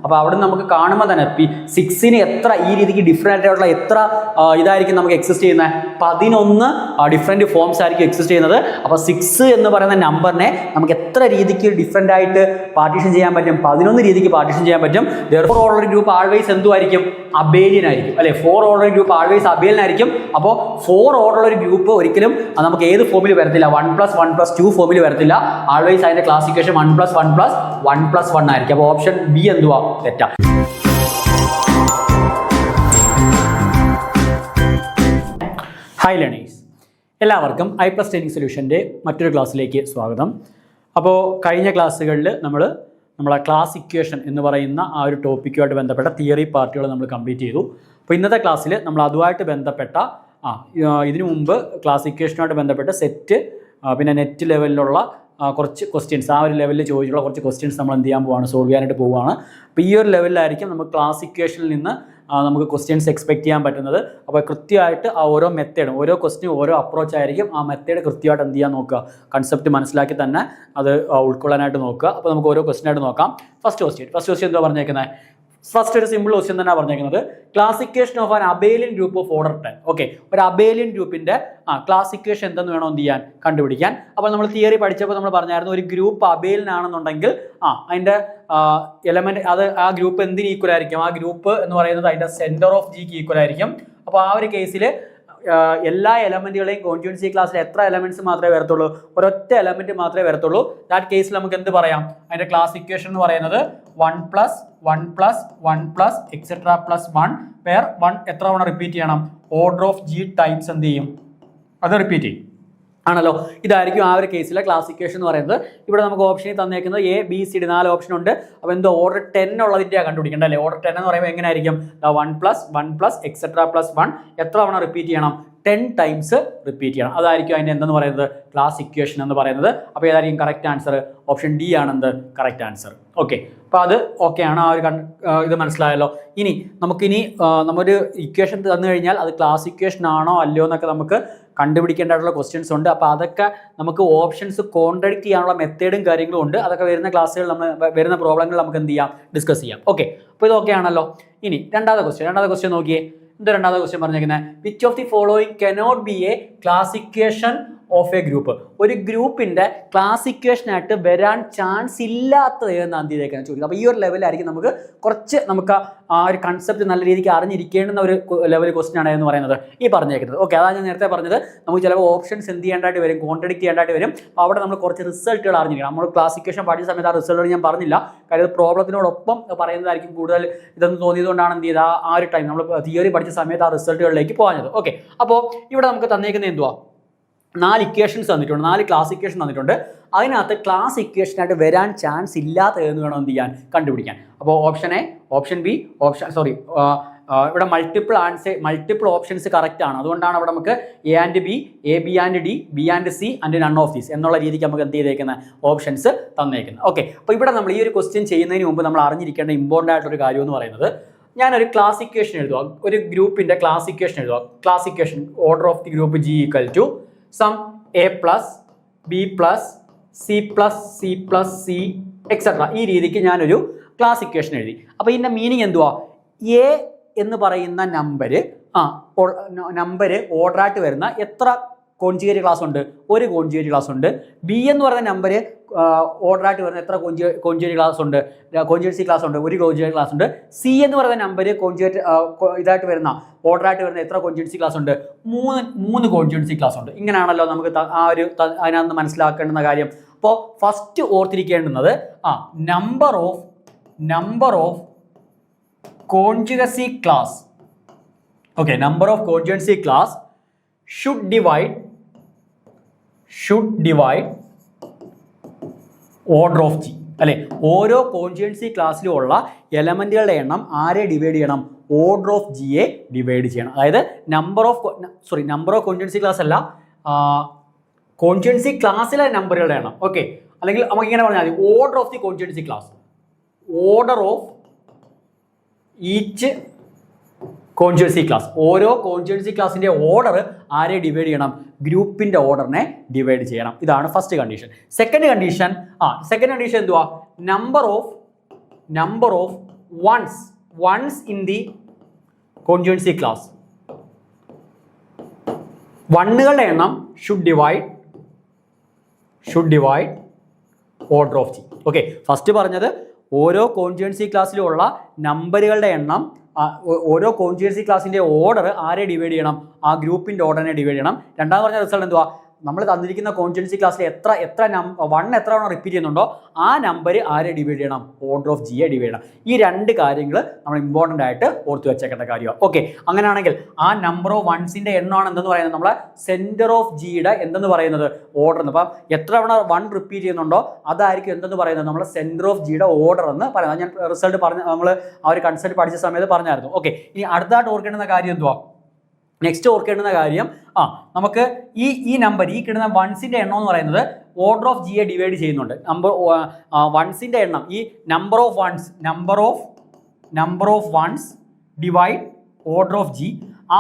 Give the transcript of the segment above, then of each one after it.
അപ്പോൾ അവിടെ നമുക്ക് കാണുമ്പോൾ തന്നെ സിക്സിന് എത്ര ഈ രീതിക്ക് ഡിഫറെൻ്റ് ആയിട്ടുള്ള എത്ര ഇതായിരിക്കും നമുക്ക് എക്സിസ്റ്റ് ചെയ്യുന്നത്, 11 ഡിഫറെൻറ്റ് ഫോംസ് ആയിരിക്കും എക്സിസ്റ്റ് ചെയ്യുന്നത്. അപ്പോൾ 6 എന്ന് പറയുന്ന നമ്പറിനെ നമുക്ക് എത്ര രീതിക്ക് ഡിഫറെൻ്റ് ആയിട്ട് പാർട്ടീഷൻ ചെയ്യാൻ പറ്റും, 11 രീതിക്ക് പാർട്ടീഷൻ ചെയ്യാൻ പറ്റും. 4 ഓർഡർ ഗ്രൂപ്പ് ആൾവേസ് എന്തുമായിരിക്കും, അബേലിയൻ ആയിരിക്കും അല്ലെ. 4 ഓർഡർ ഗ്രൂപ്പ് ആൾവേസ് അബേലിയൻ ആയിരിക്കും. അപ്പോൾ 4 ഓർഡർ ഒരു ഗ്രൂപ്പ് ഒരിക്കലും നമുക്ക് ഏത് ഫോമിൽ വരത്തില്ല, 1+1+2 ഫോമിൽ വരത്തില്ല. ആൾവേസ് അതിന്റെ ക്ലാസിഫിക്കേഷൻ 1+1+1+1 ആയിരിക്കും. അപ്പോൾ ഓപ്ഷൻ ബി എന്തുവാ, തെറ്റാ. ഹായ് ലേണേഴ്സ്, എല്ലാവർക്കും I+ ട്രെയിനിങ് സൊല്യൂഷൻ്റെ മറ്റൊരു ക്ലാസ്സിലേക്ക് സ്വാഗതം. അപ്പോൾ കഴിഞ്ഞ ക്ലാസ്സുകളിൽ നമ്മളെ ക്ലാസ് ഇക്വേഷൻ എന്ന് പറയുന്ന ആ ഒരു ടോപ്പിക്കുമായിട്ട് ബന്ധപ്പെട്ട തിയറി പാർട്ടുകൾ നമ്മൾ കംപ്ലീറ്റ് ചെയ്തു. അപ്പോൾ ഇന്നത്തെ ക്ലാസ്സിൽ നമ്മൾ അതുമായിട്ട് ബന്ധപ്പെട്ട ഇതിനു മുമ്പ് ക്ലാസ് ഇക്വേഷനുമായിട്ട് ബന്ധപ്പെട്ട സെറ്റ് പിന്നെ നെറ്റ് ലെവലിലുള്ള കുറച്ച് ക്വസ്റ്റ്യൻസ്, ആ ഒരു ലെവലിൽ ചോദിച്ചുള്ള കുറച്ച് ക്വസ്റ്റ്യൻസ് നമ്മൾ എന്ത് ചെയ്യാൻ പോവുകയാണ്, സോൾവ് ചെയ്യാനായിട്ട് പോവുകയാണ്. അപ്പോൾ ഈ ഒരു ലെവലിലായിരിക്കും നമുക്ക് ക്ലാസ് ഇക്വേഷനിൽ നിന്ന് നമുക്ക് ക്വസ്റ്റ്യൻസ് എക്സ്പെക്ട് ചെയ്യാൻ പറ്റുന്നത്. അപ്പോൾ കൃത്യമായിട്ട് ആ ഓരോ മെത്തേഡും ഓരോ ക്വസ്റ്റ്യനും ഓരോ അപ്രോച്ച് ആയിരിക്കും. ആ മെത്തേഡ് കൃത്യമായിട്ട് എന്ത് ചെയ്യാൻ നോക്കുക, കൺസെപ്റ്റ് മനസ്സിലാക്കി തന്നെ അത് ഉൾക്കൊള്ളാനായിട്ട് നോക്കുക. അപ്പോൾ നമുക്ക് ഓരോ ക്വസ്റ്റ്യനായിട്ട് നോക്കാം. ഫസ്റ്റ് ക്വസ്റ്റ്യൻ എന്താ പറഞ്ഞേക്കുന്നത്? ഫസ്റ്റ് ഒരു സിമ്പിൾ ക്വസ്റ്റ്യൻ തന്നെ പറഞ്ഞേക്കുന്നത്, classification of an abelian group of order 10. Okay, ഒരു അബേലിയൻ ഗ്രൂപ്പിന്റെ ക്ലാസിഫിക്കേഷൻ എന്തെന്ന് വേണം എന്ത് ചെയ്യാൻ, കണ്ടുപിടിക്കാൻ. അപ്പോൾ നമ്മൾ തിയറി പഠിച്ചപ്പോൾ നമ്മൾ പറഞ്ഞായിരുന്നു, ഒരു ഗ്രൂപ്പ് അബേലിയൻ ആണെന്നുണ്ടെങ്കിൽ അതിന്റെ എലമെന്റ് ആ ഗ്രൂപ്പ് എന്തിന് ഈക്വൽ ആയിരിക്കും, ആ ഗ്രൂപ്പ് എന്ന് പറയുന്നത് അതിന്റെ സെന്റർ ഓഫ് ജിക്ക് ഈക്വൽ ആയിരിക്കും. അപ്പോൾ ആ ഒരു കേസിൽ എല്ലാ എലമെന്റുകളെയും കോൺജുവൻസി ക്ലാസ്സിൽ എത്ര എലമെന്റ്സ് മാത്രമേ വരത്തുള്ളൂ, ഒരൊറ്റ എലമെന്റ് മാത്രമേ വരത്തുള്ളൂ. ദാറ്റ് കേസിൽ നമുക്ക് എന്ത് പറയാം, അതിന്റെ ക്ലാസ് ഇക്വേഷൻ എന്ന് പറയുന്നത് 1+1+1+ etc+1 വേർ 1 എത്ര തവണ റിപ്പീറ്റ് ചെയ്യണം, ഓർഡർ ഓഫ് ജി ടൈംസ് എന്ത് ചെയ്യും, അത് റിപ്പീറ്റ് ചെയ്യും ആണല്ലോ. ഇതായിരിക്കും ആ ഒരു കേസിലെ ക്ലാസ് ഇക്വേഷൻ എന്ന് പറയുന്നത്. ഇവിടെ നമുക്ക് ഓപ്ഷനിൽ തന്നേക്കുന്നത് ABCD 4 ഓപ്ഷൻ ഉണ്ട്. അപ്പോൾ എന്തോ ഓർഡർ 10 ഉള്ളതിൻ്റെയാണ് കണ്ടുപിടിക്കേണ്ടത് അല്ലേ. ഓർഡർ 10 എന്ന് പറയുമ്പോൾ എങ്ങനെ ആയിരിക്കും, 1+1+ etc+1 എത്ര തവണ റിപ്പീറ്റ് ചെയ്യണം, 10 ടൈംസ് റിപ്പീറ്റ് ചെയ്യണം. അതായിരിക്കും അതിൻ്റെ എന്തെന്ന് പറയുന്നത്, ക്ലാസ് ഇക്വേഷൻ എന്ന് പറയുന്നത്. അപ്പോൾ ഏതായിരിക്കും കറക്റ്റ് ആൻസർ, ഓപ്ഷൻ ഡി ആണെന്ത് കറക്റ്റ് ആൻസർ. ഓക്കെ, അപ്പോൾ അത് ഓക്കെ ആണ്, ആ ഒരു ഇത് മനസ്സിലായല്ലോ. ഇനി നമ്മൊരു ഇക്വേഷൻ തന്നു കഴിഞ്ഞാൽ അത് ക്ലാസ് ഇക്വേഷൻ ആണോ അല്ലയോ എന്നൊക്കെ നമുക്ക് കണ്ടുപിടിക്കേണ്ടതായിട്ടുള്ള ക്വസ്റ്റ്യൻസ് ഉണ്ട്. അപ്പോൾ അതൊക്കെ നമുക്ക് ഓപ്ഷൻസ് കോൺട്രഡിക്റ്റ് ചെയ്യാനുള്ള മെത്തേഡും കാര്യങ്ങളും ഉണ്ട്. അതൊക്കെ വരുന്ന ക്ലാസ്സുകൾ വരുന്ന പ്രോബ്ലങ്ങൾ നമുക്ക് എന്ത് ചെയ്യാം, ഡിസ്കസ് ചെയ്യാം. ഓക്കെ, അപ്പോൾ ഇത് ഓക്കെ ആണല്ലോ. ഇനി രണ്ടാമത്തെ ക്വസ്റ്റ്യൻ നോക്കിയേ. രണ്ടാമത്തെ ക്വസ്റ്റ്യൻ പറഞ്ഞിരിക്കുന്നത്, which of the following cannot be A classification of A group. ഒരു ഗ്രൂപ്പിന്റെ ക്ലാസിഫിക്കേഷനായിട്ട് വരാൻ ചാൻസ് ഇല്ലാത്തത് ഏതെന്നാണ് എന്തിനേക്കാണ് ചോദിക്കുന്നത്. അപ്പോൾ ഈ ഒരു ലെവലായിരിക്കും നമുക്ക് ആ ഒരു കൺസെപ്റ്റ് നല്ല രീതിക്ക് അറിഞ്ഞിരിക്കേണ്ടുന്ന ഒരു ലെവൽ ക്വസ്റ്റ്യൻ ആണ് എന്ന് പറയുന്നത് ഈ പറഞ്ഞേക്കുന്നത്. ഓക്കെ, അതാണ് ഞാൻ നേരത്തെ പറഞ്ഞത്. നമുക്ക് ചിലപ്പോൾ ഓപ്ഷൻസ് എന്ത് ചെയ്യേണ്ടതായിട്ട് വരും, കോൺട്രഡിക്റ്റ് ചെയ്യേണ്ടതായിട്ട് വരും. അവിടെ നമ്മൾ കുറച്ച് റിസൾട്ടുകൾ അറിഞ്ഞിരിക്കണം. നമ്മൾ ക്ലാസിഫിക്കേഷൻ പഠിച്ച സമയത്ത് ആ റിസൾട്ടുകൾ ഞാൻ പറഞ്ഞില്ല, കാര്യം പ്രോബ്ലത്തിനോടൊപ്പം പറയുന്നതായിരിക്കും കൂടുതൽ ഇതെന്ന് തോന്നിയതുകൊണ്ടാണ് എന്ത് ചെയ്ത് ആ ഒരു ടൈം നമ്മൾ തിയറി പഠിച്ച സമയത്ത് ആ റിസൾട്ടുകളിലേക്ക് പോകാഞ്ഞത്. ഓക്കെ, അപ്പോൾ ഇവിടെ നമുക്ക് തന്നേക്കുന്നത് എന്തുവാ, 4 ഇക്വേഷൻസ് തന്നിട്ടുണ്ട്, 4 ക്ലാസ് ഇക്വേഷൻ തന്നിട്ടുണ്ട്. അതിനകത്ത് ക്ലാസ് ഇക്വേഷനായിട്ട് വരാൻ ചാൻസ് ഇല്ലാത്ത ഏതെന്ന് വേണം എന്ത് ചെയ്യാൻ, കണ്ടുപിടിക്കാൻ. അപ്പോൾ ഓപ്ഷൻ എ, ഓപ്ഷൻ ബി, ഇവിടെ മൾട്ടിപ്പിൾ ഓപ്ഷൻസ് കറക്റ്റ് ആണ്. അതുകൊണ്ടാണ് അവിടെ നമുക്ക് A and B, B and D, B and C and none of these എന്നുള്ള രീതിക്ക് നമുക്ക് എന്ത് ചെയ്തേക്കുന്നത്, ഓപ്ഷൻസ് തന്നേക്കുന്നത്. ഓക്കെ, അപ്പോൾ ഇവിടെ നമ്മൾ ഈ ഒരു ക്വസ്റ്റ്യൻ ചെയ്യുന്നതിന് മുമ്പ് നമ്മൾ അറിഞ്ഞിരിക്കേണ്ട ഇമ്പോർട്ടൻ്റ് ആയിട്ടൊരു കാര്യം എന്ന് പറയുന്നത്, ഞാനൊരു ക്ലാസ് ഇക്വേഷൻ എഴുതുക, ഒരു ഗ്രൂപ്പിൻ്റെ ക്ലാസ് ഇക്വേഷൻ എഴുതുക. Class equation order of the group G equal to sum A+, B+, C+, C+, etcetera. ഈ രീതിക്ക് ഞാനൊരു ക്ലാസ് ഇക്വേഷൻ എഴുതി. അപ്പോൾ ഇതിൻ്റെ മീനിങ് എന്തുവാ, എ എന്ന് പറയുന്ന നമ്പര് ഓർഡറായിട്ട് വരുന്ന എത്ര കോൺജുഗേറ്റ് ക്ലാസ് ഉണ്ട്, ഒരു കോൺജുഗേറ്റ് ക്ലാസ് ഉണ്ട്. ബി എന്ന് പറയുന്ന നമ്പര് ഓർഡറായിട്ട് വരുന്ന എത്ര കോൺജുഗേറ്റ് ക്ലാസ് ഉണ്ട്, കോൺജുഗേറ്റ് ക്ലാസ് ഉണ്ട്, ഒരു കോൺജുഗേറ്റ് ക്ലാസ് ഉണ്ട്. സി എന്ന് പറയുന്ന നമ്പര് ഇതായിട്ട് വരുന്ന ഓർഡറായിട്ട് വരുന്ന എത്ര കോൺജുഗേറ്റ് ക്ലാസ് ഉണ്ട്, മൂന്ന് കോൺജുഗേറ്റ് ക്ലാസ് ഉണ്ട്. ഇങ്ങനെയാണല്ലോ നമുക്ക് അതിനകത്ത് മനസ്സിലാക്കേണ്ടുന്ന കാര്യം. അപ്പോൾ ഫസ്റ്റ് ഓർത്തിരിക്കേണ്ടുന്നത് number of conjugacy class. Okay, number of conjugacy class should divide order of G അല്ലെ. ഓരോ കോൺജുഗൻസി ക്ലാസ്സിലുള്ള എലമെന്റുകളുടെ എണ്ണം ആരെ ഡിവൈഡ് ചെയ്യണം, ഓർഡർ ഓഫ് ജിയെ ഡിവൈഡ് ചെയ്യണം. അതായത് നമ്പർ ഓഫ് കോൺജുഗൻസി ക്ലാസ് അല്ല, കോൺജുഗൻസി ക്ലാസ്സിലെ നമ്പറുകളുടെ എണ്ണം. ഓക്കെ, അല്ലെങ്കിൽ നമുക്ക് ഇങ്ങനെ പറഞ്ഞാൽ മതി, order of the conjugacy class, order of each conjugacy class. ഓരോ കോൺജുഗൻസി ക്ലാസിന്റെ ഓർഡർ ആരെ ഡിവൈഡ് ചെയ്യണം, ഗ്രൂപ്പിന്റെ ഓർഡറിനെ ഡിവൈഡ് ചെയ്യണം. ഇതാണ് ഫസ്റ്റ് കണ്ടീഷൻ. സെക്കൻഡ് കണ്ടീഷൻ എന്തുവാ, number of once in the conjugacy class, വണ്ണുകളുടെ എണ്ണം should divide order of G. Okay, first പറഞ്ഞത് ഓരോ കോൺജുഗൻസി ക്ലാസ്സിലുള്ള നമ്പറുകളുടെ എണ്ണം, ഓരോ കോൺജുഗൻസി ക്ലാസ്സിൻ്റെ ഓർഡർ ആരെ ഡിവൈഡ് ചെയ്യണം? ആ ഗ്രൂപ്പിൻ്റെ ഓർഡറിനെ ഡിവൈഡ് ചെയ്യണം. രണ്ടാമത് പറഞ്ഞ റിസൾട്ട് എന്തുവാ? നമ്മൾ തന്നിരിക്കുന്ന കോൺജുഗൻസി ക്ലാസ്സിൽ എത്ര വൺ എത്ര തവണ റിപ്പീറ്റ് ചെയ്യുന്നുണ്ടോ ആ നമ്പർ ആരെ ഡിവൈഡ് ചെയ്യണം? ഓർഡർ ഓഫ് ജിയെ ഡിവൈഡ് ചെയ്യണം. ഈ രണ്ട് കാര്യങ്ങൾ നമ്മൾ ഇമ്പോർട്ടൻ്റ് ആയിട്ട് ഓർത്ത് വെച്ചേക്കേണ്ട കാര്യമാണ്. ഓക്കെ, അങ്ങനെയാണെങ്കിൽ ആ നമ്പർ ഓഫ് വൺസിൻ്റെ എണ്ണമാണ് എന്തെന്ന് പറയുന്നത്? നമ്മളെ സെൻറ്റർ ഓഫ് ജിയുടെ എന്തെന്ന് പറയുന്നത്? ഓർഡർ എന്ന്. അപ്പം എത്ര തവണ വൺ റിപ്പീറ്റ് ചെയ്യുന്നുണ്ടോ അതായിരിക്കും എന്തെന്ന് പറയുന്നത്? നമ്മളെ സെൻറ്റർ ഓഫ് ജിയുടെ ഓർഡർ എന്ന് പറയുന്നത്. ഞാൻ റിസൾട്ട് നമ്മൾ ആ ഒരു കൺസെപ്റ്റ് പഠിച്ച സമയത്ത് പറഞ്ഞായിരുന്നു. ഓക്കെ, ഇനി അടുത്തായിട്ട് ഓർക്കേണ്ടുന്ന കാര്യം എന്തുവാ? നെക്സ്റ്റ് ഓർക്കേണ്ടുന്ന കാര്യം, നമുക്ക് ഈ നമ്പർ, ഈ കിട്ടുന്ന വൺസിൻ്റെ എണ്ണം എന്ന് പറയുന്നത് ഓർഡർ ഓഫ് ജിയെ ഡിവൈഡ് ചെയ്യുന്നുണ്ട്. വൺസിൻ്റെ എണ്ണം, ഈ number of ones divide order of G. ആ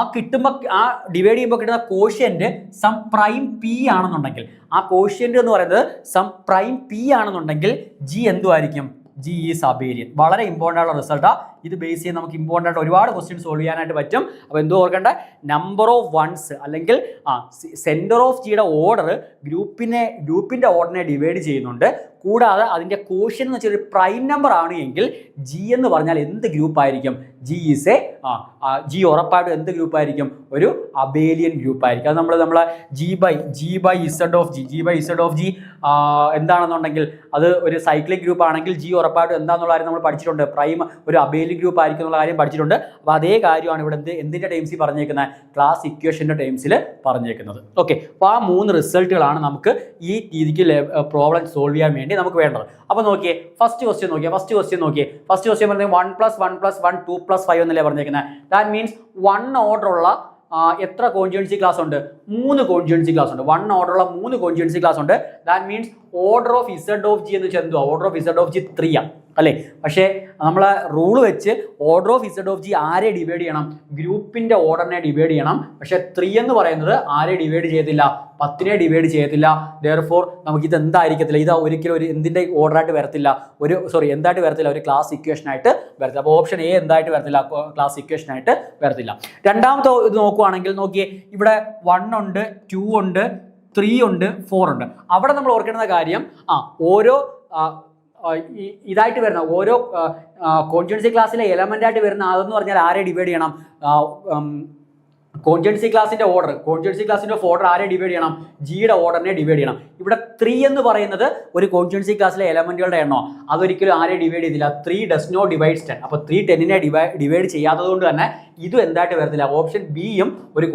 ഡിവൈഡ് ചെയ്യുമ്പോൾ കിട്ടുന്ന കോഷ്യന്റ് സം പ്രൈം പി ആണെന്നുണ്ടെങ്കിൽ, ആ കോഷ്യന്റ് എന്ന് പറയുന്നത് സം പ്രൈം പി ആണെന്നുണ്ടെങ്കിൽ ജി എന്തുമായിരിക്കും? G is abelian. വളരെ ഇമ്പോർട്ടൻ്റ് ആയിട്ടുള്ള റിസൾട്ടാണ്. ഇത് ബേസ് ചെയ്ത് നമുക്ക് ഇമ്പോർട്ടൻ്റ് ആയിട്ട് ഒരുപാട് ക്വസ്റ്റ്യൻ സോൾവ് ചെയ്യാനായിട്ട് പറ്റും. അപ്പോൾ എന്തോ ഓർക്കേണ്ട? നമ്പർ ഓഫ് വൺസ് അല്ലെങ്കിൽ സെൻറ്റർ ഓഫ് ജിയുടെ ഓർഡർ ഗ്രൂപ്പിൻ്റെ ഓർഡറിനെ ഡിവൈഡ് ചെയ്യുന്നുണ്ട്. കൂടാതെ അതിൻ്റെ കോഷ്യൻ എന്ന് വെച്ചാൽ ഒരു പ്രൈം നമ്പർ ആണ് എങ്കിൽ ജി എന്ന് പറഞ്ഞാൽ എന്ത് ഗ്രൂപ്പ് ആയിരിക്കും? ജി ഉറപ്പായിട്ടും എന്ത് ഗ്രൂപ്പ് ആയിരിക്കും? ഒരു അബേലിയൻ ഗ്രൂപ്പ് ആയിരിക്കും. അത് നമ്മളെ G by Z of G എന്താണെന്നുണ്ടെങ്കിൽ അത് ഒരു സൈക്ലിക് ഗ്രൂപ്പ് ആണെങ്കിൽ ജി ഉറപ്പായിട്ടും എന്താണെന്നുള്ള കാര്യം നമ്മൾ പഠിച്ചിട്ടുണ്ട്. പ്രൈം ഒരു അബേലിയൻ ഗ്രൂപ്പ് ആയിരിക്കും എന്നുള്ള കാര്യം പഠിച്ചിട്ടുണ്ട്. അപ്പോൾ അതേ കാര്യമാണ് ഇവിടെ എന്തിൻ്റെ ടൈംസിൽ പറഞ്ഞേക്കുന്നത്? ക്ലാസ് ഇക്വേഷൻ്റെ ടൈംസിൽ പറഞ്ഞേക്കുന്നത്. ഓക്കെ, അപ്പോൾ ആ 3 റിസൾട്ടുകളാണ് നമുക്ക് ഈ രീതിക്ക് പ്രോബ്ലം സോൾവ് ചെയ്യാൻ വേണ്ടി നമുക്ക് വേണ്ടത്. അപ്പോൾ നോക്കിയേ, ഫസ്റ്റ് ക്വസ്റ്റ്യൻ നോക്കിയേ. ഫസ്റ്റ് ക്വസ്റ്റ്യൻ പറഞ്ഞത് 1 + 1 + 1 2 + 5 എന്നല്ലേ പറഞ്ഞേക്കുന്നത്. ദാറ്റ് മീൻസ് 1 ഓർഡർ ഉള്ള എത്ര കോൺജുഗൻസി ക്ലാസ് ഉണ്ട്? 3 കോൺജുഗൻസി ക്ലാസ് ഉണ്ട്. 1 ഓർഡറുള്ള 3 കോൺജുഗൻസി ക്ലാസ് ഉണ്ട്. That means order of Z of G എന്ന് വെച്ചാൽ എന്തുവാ? Order of Z of G 3 ആണ് അല്ലേ? പക്ഷേ നമ്മളെ റൂള് വെച്ച് order of Z of G ആരെ ഡിവൈഡ് ചെയ്യണം? ഗ്രൂപ്പിന്റെ ഓർഡറിനെ ഡിവൈഡ് ചെയ്യണം. പക്ഷേ 3 എന്ന് പറയുന്നത് ആരെ ഡിവൈഡ് ചെയ്യത്തില്ല? 10നെ ഡിവൈഡ് ചെയ്യത്തില്ല. ദെയർഫോർ നമുക്ക് ഇത് എന്തായിരിക്കത്തില്ല? ഇത് ഒരിക്കലും ഒരു എന്തിൻ്റെ ഓർഡറായിട്ട് വരത്തില്ല? എന്തായിട്ട് വരത്തില്ല? ഒരു ക്ലാസ് ഇക്വേഷൻ ആയിട്ട് വരത്തില്ല. അപ്പോൾ ഓപ്ഷൻ എ എന്തായിട്ട് വരത്തില്ല? ക്ലാസ് ഇക്വേഷൻ ആയിട്ട് വരത്തില്ല. രണ്ടാമത്തെ ഇത് നോക്കുവാണെങ്കിൽ നോക്കിയേ, ഇവിടെ 1 ഉണ്ട്, 2 ഉണ്ട്, 3 ഉണ്ട്, 4 ഉണ്ട്. അവിടെ നമ്മൾ ഓർക്കേണ്ട കാര്യം, ഓരോ ഇതായിട്ട് വരുന്ന ഓരോ കോൺജുഗൻസി ക്ലാസ്സിലെ എലമെന്റ് ആയിട്ട് വരുന്ന അതെന്ന് പറഞ്ഞാൽ ആരെ ഡിവൈഡ് ചെയ്യണം? കോൺജുഗൻസി ക്ലാസിന്റെ ഓർഡർ ആരെ ഡിവൈഡ് ചെയ്യണം? ജിയുടെ ഓർഡറിനെ ഡിവൈഡ് ചെയ്യണം. ഇവിടെ 3 എന്ന് പറയുന്നത് ഒരു കോൺജുഗൻസി ക്ലാസ്സിലെ എലമെന്റുകളുടെ എണ്ണോ, അതൊരിക്കലും ആരെ ഡിവൈഡ് ചെയ്തില്ല? 3 ഡസ് നോട്ട് ഡിവൈഡ്സ് 10. അപ്പോൾ 3 10നെ ഡിവൈഡ് ചെയ്യാത്തത് കൊണ്ട് തന്നെ ഇതും എന്തായിട്ട് വരത്തില്ല? ഓപ്ഷൻ ബിയും ഒരു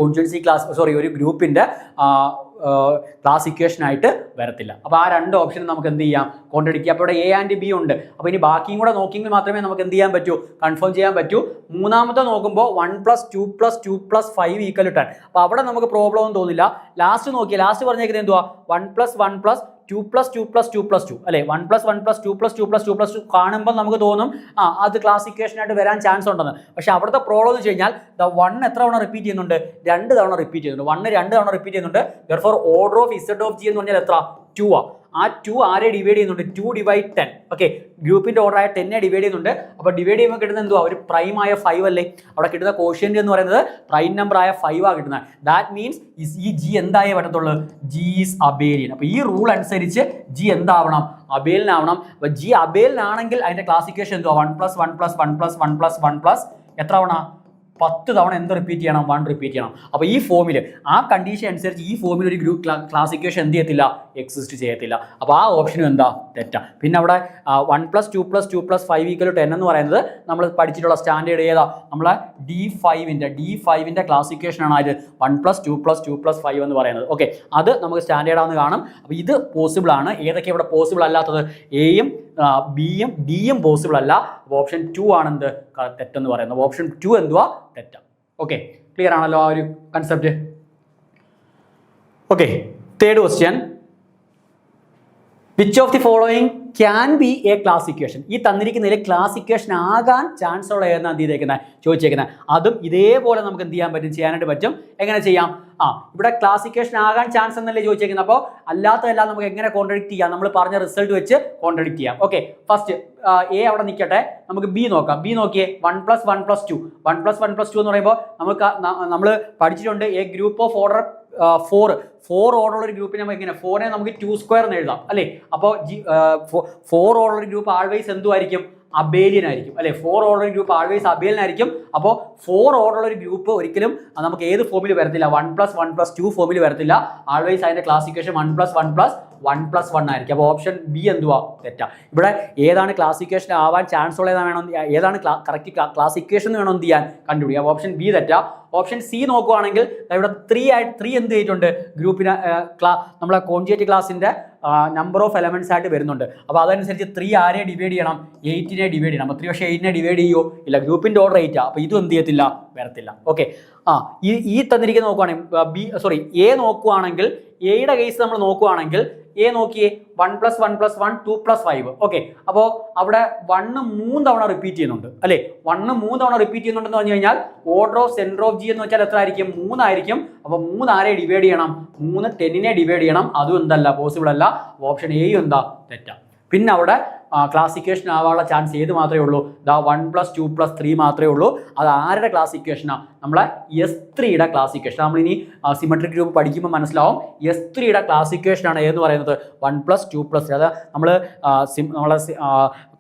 ഒരു ഗ്രൂപ്പിന്റെ ക്ലാസ് ഇക്വേഷൻ ആയിട്ട് വരത്തില്ല. അപ്പോൾ ആ 2 ഓപ്ഷൻ നമുക്ക് എന്ത് ചെയ്യാം? കോൺട്രഡിക്റ്റ്. അപ്പോൾ ഇവിടെ എ ആൻഡ് ബി ഉണ്ട്. അപ്പോൾ ഇനി ബാക്കിയും കൂടെ നോക്കിയെങ്കിൽ മാത്രമേ നമുക്ക് എന്ത് ചെയ്യാൻ പറ്റൂ? കൺഫേം ചെയ്യാൻ പറ്റൂ. മൂന്നാമത്തെ നോക്കുമ്പോൾ 1 + 2 + 2 + 5 = 10. അപ്പോൾ അവിടെ നമുക്ക് പ്രോബ്ലം ഒന്നും തോന്നില്ല. ലാസ്റ്റ് പറഞ്ഞേക്കുന്നത് എന്തുവാ? 1 + 1 + 2 + 2 + 2 + 2 അല്ലേ? 1 + 1 + 2 + 2 + 2 + 2 കാണുമ്പോൾ നമുക്ക് തോന്നും അത് ക്ലാസ് ഇക്വേഷൻ ആയിട്ട് വരാൻ ചാൻസ് ഉണ്ടെന്ന്. പക്ഷേ അവിടുത്തെ പ്രോബ്ലം എന്ന് വെച്ച് കഴിഞ്ഞാൽ 1 എത്ര തവണ റിപ്പീറ്റ് ചെയ്യുന്നുണ്ട്? 2 തവണ റിപ്പീറ്റ് ചെയ്യുന്നുണ്ട്. 1 2 തവണ റിപ്പീറ്റ് ചെയ്യുന്നുണ്ട്. Therefore order of Z of G എന്ന് പറഞ്ഞാൽ എത്ര? 2 ആ. ആ 2 ആരെ ഡിവൈഡ് ചെയ്യുന്നുണ്ട്? 2 / 10. ഓക്കെ, ഗ്രൂപ്പിന്റെ ഓർഡർ ആയ 10നെ ഡിവൈഡ് ചെയ്യുന്നുണ്ട്. അപ്പോൾ ഡിവൈഡ് ചെയ്യുമ്പോൾ കിട്ടുന്നത് എന്തുവാ? ഒരു പ്രൈം ആയ 5 അല്ലേ? അവിടെ കിട്ടുന്ന കോഷ്യന്റ് എന്ന് പറയുന്നത് പ്രൈം നമ്പർ ആയ 5 ആ കിട്ടുന്നത്. ദാറ്റ് മീൻസ് ഈ ജി എന്തായേ പറ്റത്തുള്ളൂ? G is abelian. അപ്പോൾ ഈ റൂൾ അനുസരിച്ച് ജി എന്താവണം? അബേലിനാവണം. അപ്പോൾ ജി അബേലിനാണെങ്കിൽ അതിന്റെ ക്ലാസിഫിക്കേഷൻ എന്തുവാ? 1 + 1 + 1 + 1 + 1 + എത്ര തവണ? 10 തവണ എന്ത് റിപ്പീറ്റ് ചെയ്യണം? 1 റിപ്പീറ്റ് ചെയ്യണം. അപ്പോൾ ഈ ഫോമിൽ, ആ കണ്ടീഷൻ അനുസരിച്ച് ഈ ഫോമിൽ ഒരു ഗ്രൂപ്പ് ക്ലാസ് ഇക്വേഷൻ എന്ത് ചെയ്യത്തില്ല? എക്സിസ്റ്റ് ചെയ്യത്തില്ല. അപ്പോൾ ആ ഓപ്ഷനും എന്താ? തെറ്റാ. പിന്നെ അവിടെ 1 + 2 + 2 + 5 = 10 എന്ന് പറയുന്നത് നമ്മൾ പഠിച്ചിട്ടുള്ള സ്റ്റാൻഡേർഡ് ഏതാ? നമ്മളെ D5ന്റെ ക്ലാസ് ഇക്വേഷൻ ആണ് ആയത് 1 + 2 + 2 + 5 എന്ന് പറയുന്നത്. ഓക്കെ, അത് നമുക്ക് സ്റ്റാൻഡേർഡ് ആണെന്ന് കാണും. അപ്പോൾ ഇത് പോസിബിൾ ആണ്. ഏതൊക്കെ ഇവിടെ പോസിബിൾ അല്ലാത്തത്? എയും ബിയും ഡിയും പോസിബിൾ അല്ല. അപ്പോൾ ഓപ്ഷൻ 2 ആണെന്ത്? തെറ്റെന്ന് പറയുന്നത്. ഓപ്ഷൻ 2 എന്തുവാ? തെറ്റാ. ഓക്കെ, ക്ലിയർ ആണല്ലോ ആ ഒരു concept? Okay, third question. Which of the following can be A class equation? ഈ തന്നിരിക്കുന്നതിൽ ക്ലാസ് ഇക്വേഷൻ ആകാൻ ചാൻസ് ഉള്ള ഏതെന്നാണ് എന്ത് ചെയ്തേക്കുന്നത്, ചോദിച്ചേക്കുന്നത്. അതും ഇതേപോലെ നമുക്ക് എന്ത് ചെയ്യാൻ പറ്റും, ചെയ്യാനായിട്ട് പറ്റും. എങ്ങനെ ചെയ്യാം? ഇവിടെ ക്ലാസ് ഇക്വേഷൻ ആകാൻ ചാൻസ് എന്നല്ലേ ചോദിച്ചേക്കുന്നത്. അപ്പോൾ അല്ലാത്തതെല്ലാം നമുക്ക് എങ്ങനെ കോൺട്രഡിക്റ്റ് ചെയ്യാം? നമ്മൾ പറഞ്ഞ റിസൾട്ട് വെച്ച് കോൺട്രഡിക്റ്റ് ചെയ്യാം. ഓക്കെ, ഫസ്റ്റ് എ അവിടെ നിൽക്കട്ടെ, നമുക്ക് ബി നോക്കാം. ബി നോക്കിയേ, 1 + 1 + 2. 1 + 1 + 2 എന്ന് പറയുമ്പോൾ നമ്മൾ പഠിച്ചിട്ടുണ്ട് A group of order 4 order ഒരു ഗ്രൂപ്പിനെ നമുക്ക് എങ്ങനെ 4നെ നമുക്ക് 2² എന്ന് എഴുതാം അല്ലേ. അപ്പോൾ 4 ഓർഡർ ഒരു ഗ്രൂപ്പ് ആൾവേസ് എന്തുമായിരിക്കും, അബേലിയൻ ആയിരിക്കും അല്ലെ. 4 ഓർഡർ ഗ്രൂപ്പ് ആൾവേസ് അബേലിയൻ ആയിരിക്കും. അപ്പോൾ 4 ഓർഡർ ഒരു ഗ്രൂപ്പ് ഒരിക്കലും നമുക്ക് ഏത് ഫോമിൽ വരത്തില്ല, 1 + 1 + 2 ഫോമിൽ വരത്തില്ല. ആൾവേസ് അതിന്റെ ക്ലാസിഫിക്കേഷൻ 1 + 1 + 1 + 1 ആയിരിക്കും. അപ്പോൾ ഓപ്ഷൻ ബി എന്തുവാ, തെറ്റാ. ഇവിടെ ഏതാണ് ക്ലാസിഫിക്കേഷൻ ആവാൻ ചാൻസ് ഉള്ള ഏതാണ് കറക്റ്റ് ക്ലാസിഫിക്കേഷൻ വേണം എന്ത് ചെയ്യാൻ, കണ്ടുപിടിക്കുക. അപ്പോൾ ഓപ്ഷൻ ബി തെറ്റാ. ഓപ്ഷൻ സി നോക്കുവാണെങ്കിൽ ഇവിടെ 3 എന്ത് ചെയ്തിട്ടുണ്ട്, ഗ്രൂപ്പിന് നമ്മളെ കോൺജുഗേറ്റ് ക്ലാസിന്റെ നമ്പർ ഓഫ് എലമെന്റ്സ് ആയിട്ട് വരുന്നുണ്ട്. അപ്പോൾ അതനുസരിച്ച് 3 ആരെ ഡിവൈഡ് ചെയ്യണം, 8നെ ഡിവൈഡ് ചെയ്യണം. അപ്പോൾ 3 പക്ഷേ 8നെ ഡിവൈഡ് ചെയ്യോ ഇല്ല, ഗ്രൂപ്പിന്റെ ഓർഡർ 8 അപ്പോൾ ഇതും എന്ത് ചെയ്യത്തില്ല, വരത്തില്ല. ഓക്കെ, ഈ തന്നിരിക്കുന്ന നോക്കുവാണെങ്കിൽ എ നോക്കുവാണെങ്കിൽ, എയുടെ കേസ് നമ്മൾ നോക്കുവാണെങ്കിൽ എ നോക്കിയേ, 1 + 1 + 1 2 + 5. ഓക്കെ, അപ്പോൾ അവിടെ 1 3 തവണ റിപ്പീറ്റ് ചെയ്യുന്നുണ്ട് അല്ലേ. 1 3 തവണ റിപ്പീറ്റ് ചെയ്യുന്നുണ്ടെന്ന് പറഞ്ഞു കഴിഞ്ഞാൽ order of centre of G എന്ന് വെച്ചാൽ എത്ര ആയിരിക്കും, 3 ആയിരിക്കും. അപ്പോൾ 3 ആരെ ഡിവൈഡ് ചെയ്യണം, 3 10നെ ഡിവൈഡ് ചെയ്യണം. അതും എന്തല്ല, പോസിബിൾ അല്ല. ഓപ്ഷൻ എ എന്താ, തെറ്റാ. പിന്നെ അവിടെ ക്ലാസിഫിക്കേഷൻ ആവാനുള്ള ചാൻസ് ഏത് മാത്രമേ ഉള്ളൂ, 1 + 2 + 3 മാത്രമേ ഉള്ളൂ. അത് ആരുടെ ക്ലാസിഫിക്കേഷനാണ്, നമ്മളെ S3യുടെ ക്ലാസിഫിക്കേഷൻ. നമ്മളിനി സിമെട്രിക് ഗ്രൂപ്പ് പഠിക്കുമ്പോൾ മനസ്സിലാവും. S3യുടെ ക്ലാസിഫിക്കേഷനാണ് ഏതെന്ന് പറയുന്നത് 1 + 2 + 3. അത് നമ്മളെ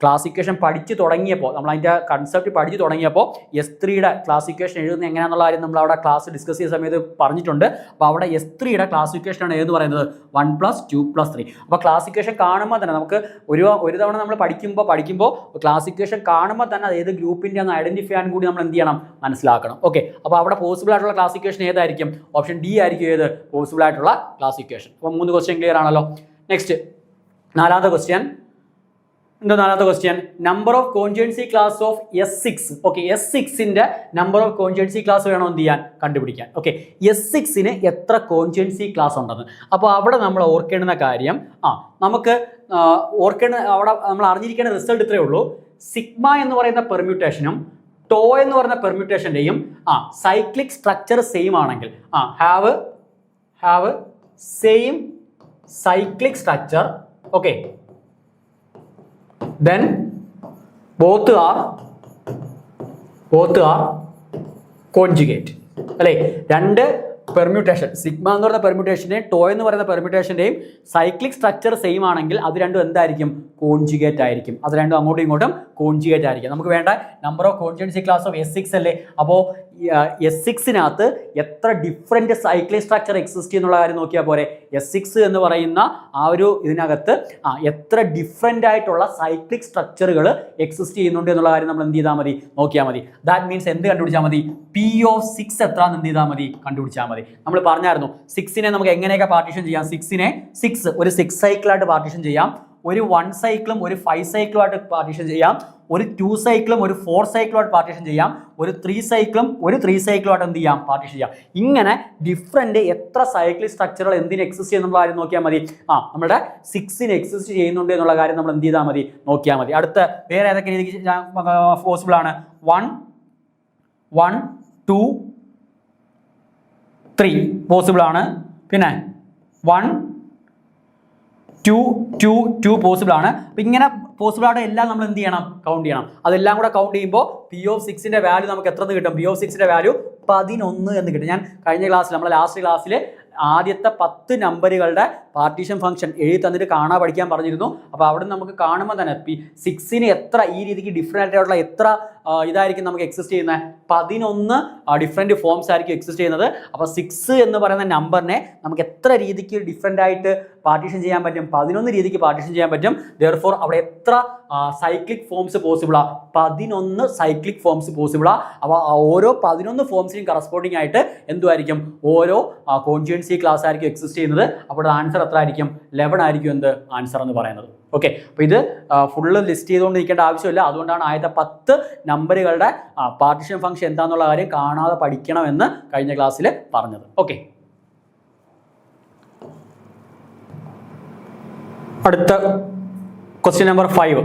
ക്ലാസിഫിക്കേഷൻ പഠിച്ചു തുടങ്ങിയപ്പോൾ, നമ്മൾ അതിൻ്റെ കൺസെപ്റ്റ് പഠിച്ചു തുടങ്ങിയപ്പോൾ S3യുടെ ക്ലാസിഫിക്കേഷൻ എഴുതുന്നത് എങ്ങനെയാണെന്നുള്ള കാര്യം നമ്മൾ അവിടെ ക്ലാസ് ഡിസ്കസ് ചെയ്യുന്ന സമയത്ത് പറഞ്ഞിട്ടുണ്ട്. അപ്പോൾ അവിടെ S3യുടെ ക്ലാസിഫിക്കേഷനാണ് ഏതെന്ന് പറയുന്നത് 1 + 2 + 3. അപ്പോൾ ക്ലാസിഫിക്കേഷൻ കാണുമ്പോൾ തന്നെ നമുക്ക് ഒരു തവണ നമ്മൾ പഠിക്കുമ്പോൾ ക്ലാസിഫിക്കേഷൻ കാണുമ്പോൾ തന്നെ അത് ഏത് ഗ്രൂപ്പിൻ്റെ ഒന്ന് ഐഡന്റിഫൈ ചെയ്യാൻ കൂടി നമ്മൾ എന്ത് ചെയ്യണം, മനസ്സിലാക്കണം. ഓക്കെ, അപ്പോൾ അവിടെ പോസിബിൾ ആയിട്ടുള്ള ക്ലാസിഫിക്കേഷൻ ഏതായിരിക്കും, ഓപ്ഷൻ ഡി ആയിരിക്കും ഏത് പോസിബിൾ ആയിട്ടുള്ള ക്ലാസിഫിക്കേഷൻ. അപ്പോൾ 3 ക്വസ്റ്റ്യൻ ക്ലിയർ ആണല്ലോ. നെക്സ്റ്റ് നാലാമത്തെ question. Number of conjugacy class of S6. Okay, S6ന്റെ നമ്പർ ഓഫ് കോൺജുഗൻസി ക്ലാസ് വേണം എന്ത് ചെയ്യാൻ, കണ്ടുപിടിക്കാൻ. ഓക്കെ, S6ന് എത്ര കോൺജുഗൻസി ക്ലാസ് ഉണ്ടെന്ന്. അപ്പോൾ അവിടെ നമ്മൾ ഓർക്കേണ്ടുന്ന കാര്യം, നമുക്ക് അവിടെ നമ്മൾ അറിഞ്ഞിരിക്കേണ്ട റിസൾട്ട് ഇത്രയേ ഉള്ളൂ. സിഗ്മ എന്ന് പറയുന്ന പെർമ്യൂട്ടേഷനും ടോ എന്ന് പറയുന്ന പെർമ്യൂട്ടേഷൻ്റെയും സൈക്ലിക് സ്ട്രക്ചർ സെയിം ആണെങ്കിൽ, have same cyclic structure. Okay, then both are conjugate അല്ലേ. രണ്ട് പെർമ്യൂട്ടേഷൻ, സിഗ്മ എന്ന് പറയുന്ന പെർമ്യൂട്ടേഷൻ്റെയും ടോ എന്ന് പറയുന്ന പെർമ്യൂട്ടേഷൻ്റെയും സൈക്ലിക് സ്ട്രക്ചർ സെയിം ആണെങ്കിൽ അത് രണ്ടും എന്തായിരിക്കും, കോൺജുഗേറ്റ് ആയിരിക്കും. അത് രണ്ടും അങ്ങോട്ടും ഇങ്ങോട്ടും കോൺജുഗേറ്റ് ആയിരിക്കും. നമുക്ക് വേണ്ട number of conjugacy class of S6 അല്ലേ. അപ്പോൾ S6നകത്ത് എത്ര ഡിഫറെൻറ്റ് സൈക്ലിക് സ്ട്രക്ചർ എക്സിസ്റ്റ് എന്നുള്ള കാര്യം നോക്കിയാൽ പോരെ. S6 എന്ന് പറയുന്ന ആ ഒരു ഇതിനകത്ത് എത്ര ഡിഫറെൻ്റ് ആയിട്ടുള്ള സൈക്ലിക് സ്ട്രക്ചറുകൾ എക്സിസ്റ്റ് ചെയ്യുന്നുണ്ട് എന്നുള്ള കാര്യം നമ്മൾ എന്ത് ചെയ്താൽ മതി, നോക്കിയാൽ മതി. ദാറ്റ് മീൻസ് എന്ത് കണ്ടുപിടിച്ചാൽ മതി, P(6) എത്രയെന്ന് എന്ത് ചെയ്താൽ മതി, കണ്ടുപിടിച്ചാൽ മതി. നമ്മൾ പറഞ്ഞായിരുന്നു 6നെ നമുക്ക് എങ്ങനെയൊക്കെ പാർട്ടീഷൻ ചെയ്യാം. 6 ഒരു 6 സൈക്കിളായിട്ട് പാർട്ടീഷൻ ചെയ്യാം, ഒരു 1 സൈക്കിളും ഒരു 5 സൈക്കിളുമായിട്ട് പാർട്ടീഷൻ ചെയ്യാം, ഒരു 2 സൈക്കിളും ഒരു 4 സൈക്കിളുമായിട്ട് പാർട്ടീഷൻ ചെയ്യാം, ഒരു 3 സൈക്കിളും ഒരു 3 സൈക്കിളുമായിട്ട് എന്ത് ചെയ്യാം, പാർട്ടീഷൻ ചെയ്യാം. ഇങ്ങനെ ഡിഫറെൻറ്റ് എത്ര സൈക്ലിക് സ്ട്രക്ചറുകൾ എന്തിന് എക്സിസ്റ്റ് ചെയ്യുന്നുള്ള കാര്യം നോക്കിയാൽ മതി. നമ്മുടെ 6ന് എക്സിസ്റ്റ് ചെയ്യുന്നുണ്ട് എന്നുള്ള കാര്യം നമ്മൾ എന്ത് ചെയ്താൽ മതി, നോക്കിയാൽ മതി. അടുത്ത വേറെ ഏതൊക്കെ രീതിക്ക് പോസിബിൾ ആണ്, 1 2 3 പോസിബിൾ ആണ്. പിന്നെ 1 2 പോസിബിൾ ആണ്. അപ്പം ഇങ്ങനെ പോസിബിൾ ആയിട്ട് എല്ലാം നമ്മൾ എന്ത് ചെയ്യണം, കൗണ്ട് ചെയ്യണം. അതെല്ലാം കൂടെ കൗണ്ട് ചെയ്യുമ്പോൾ P(6)ന്റെ വാല്യൂ നമുക്ക് എത്ര കിട്ടും, P(6)ന്റെ വാല്യൂ 11 എന്ന് കിട്ടും. ഞാൻ കഴിഞ്ഞ ക്ലാസ്സിൽ, നമ്മളെ ലാസ്റ്റ് ക്ലാസ്സിൽ ആദ്യത്തെ 10 നമ്പറുകളുടെ പാർട്ടീഷൻ ഫംഗ്ഷൻ എഴുതി തന്നിട്ട് കാണാൻ പഠിക്കാൻ പറഞ്ഞിരുന്നു. അപ്പോൾ അവിടെ നമുക്ക് കാണുമ്പോൾ തന്നെ 6ന് എത്ര ഈ രീതിക്ക് ഡിഫറെൻ്റ് ആയിട്ടുള്ള എത്ര ഇതായിരിക്കും നമുക്ക് എക്സിസ്റ്റ് ചെയ്യുന്നത്, 11 ഡിഫറെൻറ്റ് ഫോംസ് ആയിരിക്കും എക്സിസ്റ്റ് ചെയ്യുന്നത്. അപ്പോൾ 6 എന്ന് പറയുന്ന നമ്പറിനെ നമുക്ക് എത്ര രീതിക്ക് ഡിഫറെൻ്റ് ആയിട്ട് പാർട്ടീഷൻ ചെയ്യാൻ പറ്റും, 11 രീതിക്ക് പാർട്ടീഷൻ ചെയ്യാൻ പറ്റും. ദെയർഫോർ അവിടെ എത്ര സൈക്ലിക് ഫോംസ് പോസിബിളാ, 11 സൈക്ലിക് ഫോംസ് പോസിബിളാ. അപ്പോൾ ഓരോ 11 ഫോംസിനും കറസ്പോണ്ടിങ് ആയിട്ട് എന്തുമായിരിക്കും, ഓരോ കോൺജുഗൻസി ക്ലാസ് ആയിരിക്കും എക്സിസ്റ്റ് ചെയ്യുന്നത്. അപ്പോൾ ആൻസർ എത്ര ആയിരിക്കും, 11 ആയിരിക്കും എന്ത് ആൻസർ എന്ന് പറയുന്നത്. ഓക്കെ, അപ്പോൾ ഇത് ഫുള്ള് ലിസ്റ്റ് ചെയ്തുകൊണ്ട് നിൽക്കേണ്ട ആവശ്യമില്ല. അതുകൊണ്ടാണ് ആദ്യത്തെ 10 നമ്പറുകളുടെ പാർട്ടീഷൻ ഫംഗ്ഷൻ എന്താണെന്നുള്ള കാര്യം കാണാതെ പഠിക്കണമെന്ന് കഴിഞ്ഞ ക്ലാസ്സിൽ പറഞ്ഞത്. ഓക്കെ, അടുത്ത ക്വസ്റ്റ്യൻ നമ്പർ 5.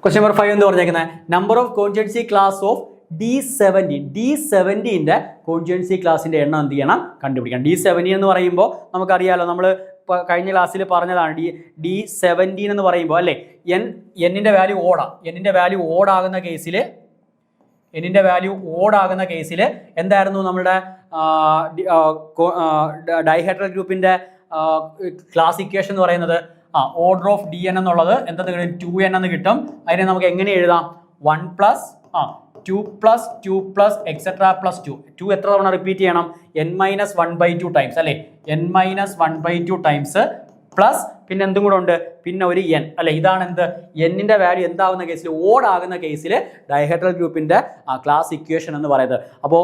ക്വസ്റ്റ്യൻ നമ്പർ 5 എന്ന് പറഞ്ഞേക്കുന്നത് number of conjugacy class of D17 conjugacy ക്ലാസിന്റെ എണ്ണം എന്ത് ചെയ്യണം? കണ്ടുപിടിക്കണം. D17 എന്ന് പറയുമ്പോൾ നമുക്കറിയാലോ, നമ്മൾ കഴിഞ്ഞ ക്ലാസ്സിൽ പറഞ്ഞതാണ്. D17 എന്ന് പറയുമ്പോൾ അല്ലേ, എന്നിന്റെ വാല്യൂ ഓടാകുന്ന കേസിൽ എന്തായിരുന്നു നമ്മുടെ ഡൈഹെഡ്രൽ ഗ്രൂപ്പിന്റെ ക്ലാസ് ഇക്വേഷൻ എന്ന് പറയുന്നത്? ഓർഡർ ഓഫ് DN എന്നുള്ളത് എന്തെന്ന് കിട്ടും? 2n എന്ന് കിട്ടും. അതിനെ നമുക്ക് എങ്ങനെ എഴുതാം? 1 plus 2 plus 2 plus etcetera plus 2 എത്ര തവണ റിപ്പീറ്റ് ചെയ്യണം? n-1/2 ടൈംസ് അല്ലേ, n-1/2 ടൈംസ് പ്ലസ് പിന്നെ എന്തും കൂടെ ഉണ്ട്, പിന്നെ ഒരു n അല്ലെ. ഇതാണ് എന്ത്? എന്നിന്റെ വാല്യൂ എന്താകുന്ന കേസിൽ, ഓടാകുന്ന കേസിൽ ഡൈഹെഡ്രൽ ഗ്രൂപ്പിന്റെ ക്ലാസ് ഇക്വേഷൻ എന്ന് പറയുന്നത്. അപ്പോൾ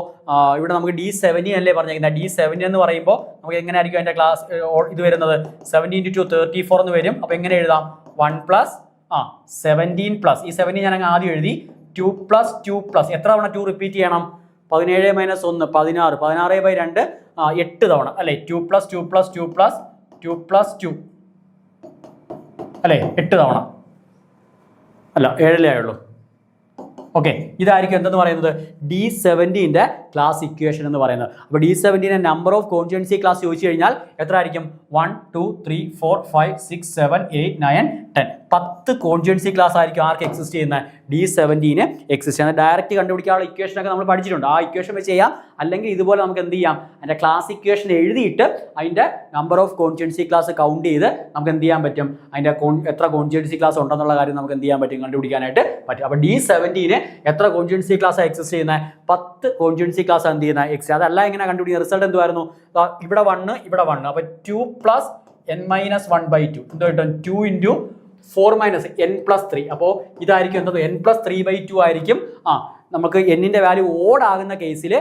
ഇവിടെ നമുക്ക് D17 അല്ലേ പറഞ്ഞിരിക്കുന്നത്. D17 എന്ന് പറയുമ്പോൾ നമുക്ക് എങ്ങനെ ആയിരിക്കും അതിന്റെ ക്ലാസ് ഇത് വരുന്നത്? 17 × 2 34 എന്ന് വരും. അപ്പോൾ എങ്ങനെ എഴുതാം? 1 പ്ലസ് 17 പ്ലസ് ഈ 17 ഞാൻ അങ്ങ് ആദ്യം എഴുതി. 2 പ്ലസ് 2 പ്ലസ് എത്ര തവണ 2 റിപ്പീറ്റ് ചെയ്യണം? 17 - 1 16 16/2 8 തവണ അല്ലെ. 2 പ്ലസ് 2 പ്ലസ് 2 പ്ലസ് 2 പ്ലസ് 2 അല്ലേ, 8 തവണ അല്ല 7 ആയുള്ളൂ. ഓക്കെ, ഇതായിരിക്കും എന്തെന്ന് പറയുന്നത്? D17 ക്ലാസ് ഇക്വേഷൻ എന്ന് പറയുന്നത്. അപ്പോൾ D17 number of conjugacy class ചോദിച്ചു കഴിഞ്ഞാൽ എത്ര ആയിരിക്കും? 1 2 3 4 5 6 7 8 9 10 10 കോൺജുഗൻസി ക്ലാസ് ആയിരിക്കും ആർക്ക് എക്സിസ്റ്റ് ചെയ്യുന്നത്? D17 എക്സിസ്റ്റ് ചെയ്യുന്നത്. ഡയറക്റ്റ് കണ്ടുപിടിക്കാനുള്ള ഇക്വേഷനൊക്കെ നമ്മൾ പഠിച്ചിട്ടുണ്ട്. ആ ഇക്വേഷൻ വെച്ച് ചെയ്യാം. അല്ലെങ്കിൽ ഇതുപോലെ നമുക്ക് എന്ത് ചെയ്യാം? അതിന്റെ ക്ലാസ് ഇക്വേഷൻ എഴുതിയിട്ട് അതിന്റെ number of conjugacy class count ചെയ്ത് നമുക്ക് എന്ത് ചെയ്യാൻ പറ്റും? അതിന്റെ എത്ര കോൺജുഗൻസി ക്ലാസ് ഉണ്ടെന്നുള്ള കാര്യം നമുക്ക് എന്ത് ചെയ്യാൻ പറ്റും? കണ്ടുപിടിക്കാനായിട്ട് പറ്റും. അപ്പോൾ D17 എത്ര കോൺജുഗൻസി ക്ലാസ് എക്സിസ്റ്റ് ചെയ്യുന്നത്? 10 കോൺജുഗൻസി ക്ലാസ് എന്ത് ചെയ്യുന്നത്? എക്സിസ്റ്റ്. അതല്ല എങ്ങനെ കണ്ടുപിടിക്കുക? റിസൾട്ട് എന്തുവായിരുന്നു? ഇവിടെ 1 ഇവിടെ 1. അപ്പോൾ 2 പ്ലസ് n-1/2 എന്ത് കിട്ടും? 2 × 4 - n+3. അപ്പോൾ ഇതായിരിക്കും എന്തോ n+3/2 ആയിരിക്കും. നമുക്ക് എന്നിന്റെ വാല്യൂ ഓടാകുന്ന കേസിൽ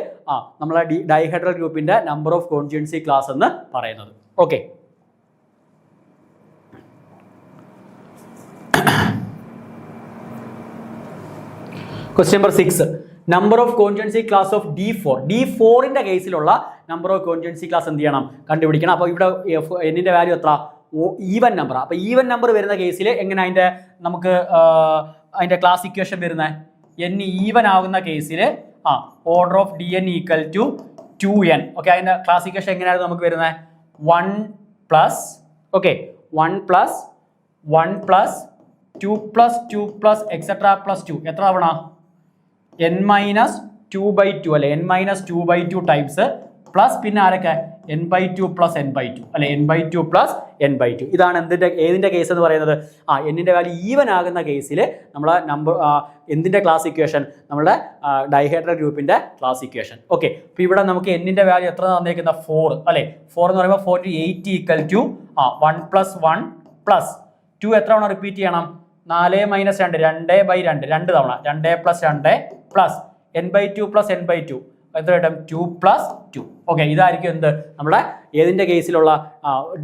നമ്മളെ ഡൈഹെഡ്രൽ ഗ്രൂപ്പിന്റെ നമ്പർ ഓഫ് കോൺജുഗൻസി ക്ലാസ് എന്ന് പറയുന്നത്. Okay, question number 6 number of conjugacy class of D4 കേസിലുള്ള നമ്പർ ഓഫ് കോൺജുഗൻസി ക്ലാസ് എന്ത് ചെയ്യണം? കണ്ടുപിടിക്കണം. അപ്പോൾ ഇവിടെ എന്നിന്റെ വാല്യൂ എത്ര? Even number. അപ്പോൾ ഈവൻ നമ്പർ വരുന്ന കേസിൽ എങ്ങനെ നമുക്ക് അതിന്റെ ക്ലാസ് ഇക്വേഷൻ വരുന്നത്? n ഈവൻ ആകുന്ന കേസിൽ order of DN = 2n. Okay, അതിന്റെ ക്ലാസ് ഇക്വേഷൻ എങ്ങനെയായിരുന്നു നമുക്ക് വരുന്നത്? 1 plus 1 plus 1 plus 2 plus 2 plus etcetera plus 2 എത്ര തവണ? n-2/2 അല്ലെ, n-2/2 ടൈംസ് പ്ലസ് പിന്നെ ആരൊക്കെ? n/2 പ്ലസ് n/2 അല്ലെ, n/2 പ്ലസ് n/2. ഇതാണ് ഏതിന്റെ കേസ് എന്ന് പറയുന്നത്? എന്നിന്റെ വാല്യൂ ഈവൻ ആകുന്ന കേസിൽ നമ്മളെ നമ്പർ എന്തിന്റെ ക്ലാസ് ഇക്വേഷൻ? നമ്മുടെ ഡൈഹെഡ്രൽ ഗ്രൂപ്പിന്റെ ക്ലാസ് ഇക്വേഷൻ. ഓക്കെ, അപ്പോൾ ഇവിടെ നമുക്ക് എന്നിന്റെ വാല്യൂ എത്ര തന്നേക്കുന്ന? 4 അല്ലെ. 4 എന്ന് പറയുമ്പോൾ 4 × 8 = 1 പ്ലസ് 1 പ്ലസ് 2 എത്ര തവണ റിപ്പീറ്റ് ചെയ്യണം? 4 - 2 2/2 2 തവണ 2 plus 2 plus n/2 plus n/2 എത്ര കിട്ടും? 2 പ്ലസ് 2. ഓക്കെ, ഇതായിരിക്കും എന്ത്? നമ്മുടെ ഏതിന്റെ കേസിലുള്ള